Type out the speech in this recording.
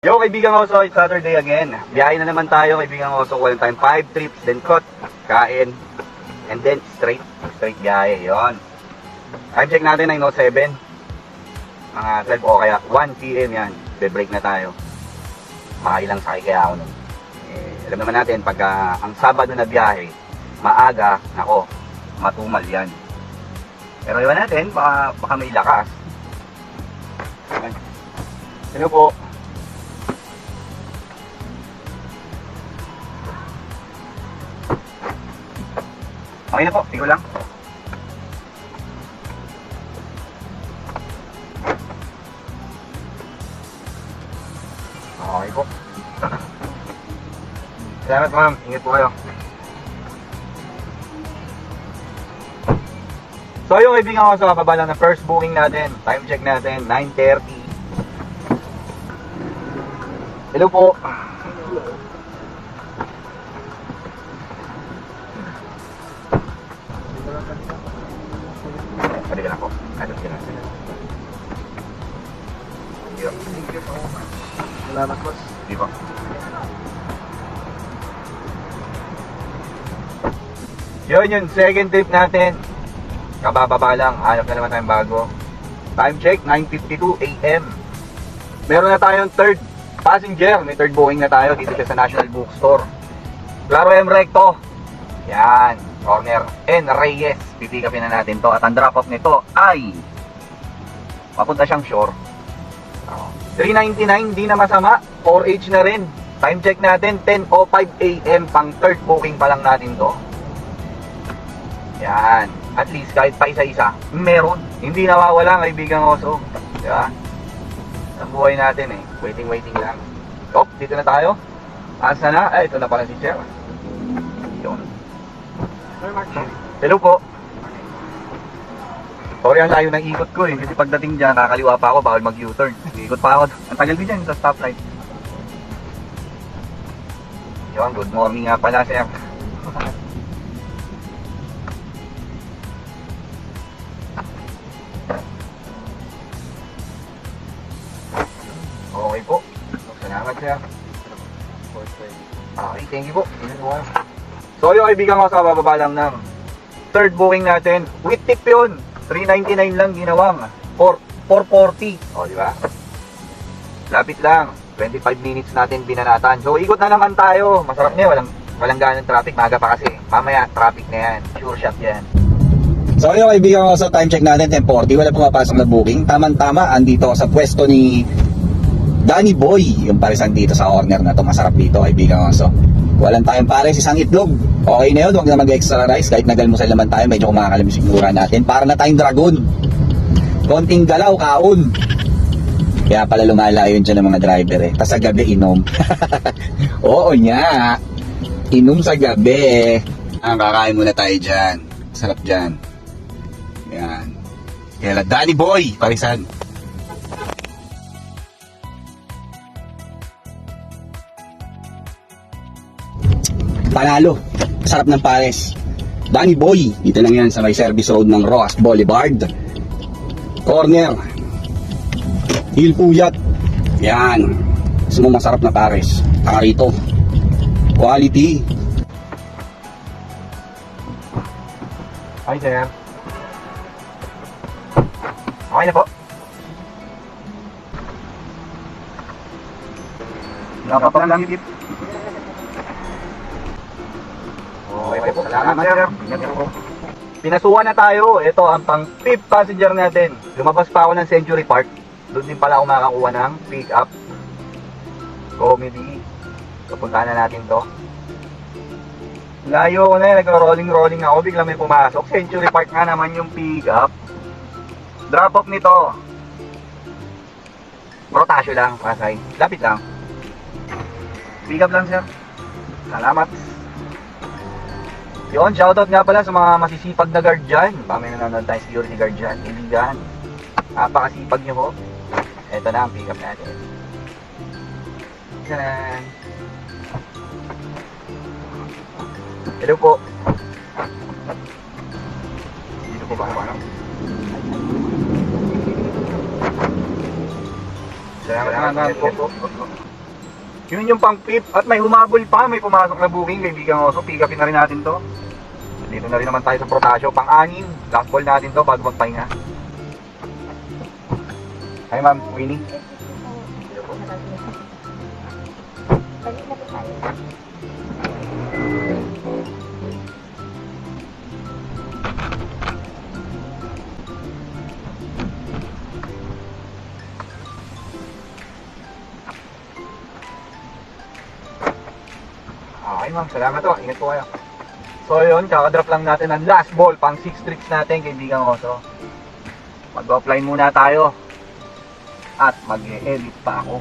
Yo, kaibigan Oso, it's Saturday again. Biyahe na naman tayo, kaibigan Oso. Walang time, 5 trips, then cut, kain, and then straight biyahe. Yon. Time check natin, 9:07. Mga 12 o kaya 1 PM yan. Be-break na tayo. Makailang sakay kaya ako nun. Alam naman natin, pagka ang Sabado na biyahe, maaga, nako, matumal yan. Pero iwan natin, baka may lakas. Sino po? Okay na po, tigo lang. Okay po. Salamat ma'am, ingat po kayo. So yung kaibigan ko sa baba lang na first booking natin, time check natin, 9:30. Hello po. Pwede ka na po. Adot ka na. Thank you po. Salamat po. Di po. Yun, second trip natin. Kabababa lang, hanap na naman tayong bago. Time check, 9:52 AM. Meron na tayong third passenger. May third booking na tayo dito siya sa National Bookstore. Claro M. Recto. Yan, corner N. Reyes. Pipikapin na natin to. At ang drop off nito ay papunta siyang shore. 399, di na masama. 4H na rin. Time check natin, 10:05 AM. Pang third booking pa lang natin to. Yan. At least kahit pa isa-isa, meron. Hindi nawawala, kaibigan Oso. Diba? Ang buhay natin eh. Waiting lang. Oh, dito na tayo. Asa na? Ay, ito na pala si Sir. Yun. Hello po. Sorry, ang layo ng ikot ko eh. Kasi pagdating dyan, nakakaliwa pa ako, bawal mag-U-turn. Ikot pa ako. Ang tagal din dyan sa stoplight. Yun, good morning nga pala, Sir. Okay po. Salamat, Sir. Okay, thank you po. So yung kaibigan ko sa bababa lang ng third booking natin. With tip yun. 399 lang ginawang. 440. O, di ba? Lapit lang. 25 minutes natin binanatan. So ikot na naman tayo. Masarap niya. Walang ganang traffic. Maga pa kasi. Mamaya traffic na yan. Sure shot yan. So yung kaibigan ko sa time check natin 10:40. Wala pumapasok na booking. Tama-tama. Andito sa pwesto ni Danny Boy, yung parisan dito sa corner na to, masarap dito kaibigan ko. So, walang tayong pares, isang itlog. Okay na yun, huwag na mag-extra rice. Kahit nagalmusal naman tayo, medyo kumakalam yung sigura natin. Para na tayong dragon. Konting galaw, kaon. Kaya pala lumalayo yun dyan ng mga driver eh. Tapos sa gabi, inom. Oo nga. Inom sa gabi. Kakain muna tayo dyan. Sarap dyan. Yan. Kaya Danny Boy, parisan. Panalo. Sarap ng pares. Danny Boy. Dito lang yan sa may service road ng Roas Boulevard. Corner. Hilpuyat. Yan. Gusto mo masarap na pares. Taka rito. Quality. Hi, Sir. Okay na po. Nakapalang tip. Okay po, salamat Sir. Pinasuhan na tayo. Ito ang pang 5th passenger natin. Lumabas pa ako ng Century Park. Doon din pala ako makakuha ng pick up comedy. Pupuntahan na natin to. Layo ko na yun. Nag-rolling ako. Bigla may pumasok. Century Park nga naman yung pick up. Drop off nito. Rotasyo lang. Pasay. Lapit lang. Pick up lang Sir. Salamat. Yun, shoutout nga pala sa mga masisipag na guard dyan. May nanonood tayo security guard dyan. Kaibigan. Napakasipag nyo po. Ito na ang pick up natin. Tanan! Hello po. Dito po ba ano? Salamat po. Yun yung pang pip. At may humabol pa, may pumasok na booking, kaibigan ko. So, pick upin na rin natin to. Dito na rin naman tayo sa Protasio. Pang-anim. Last ball natin to bago magpahinga. Hi, Ma'am Winnie. Okay, ma'am. Salamat po. Ingat po kayo. So, yun. Kakadrop lang natin ang last ball. Pang 6 tricks natin, kaibigan ko. So, mag-offline muna tayo. At mag-edit pa ako.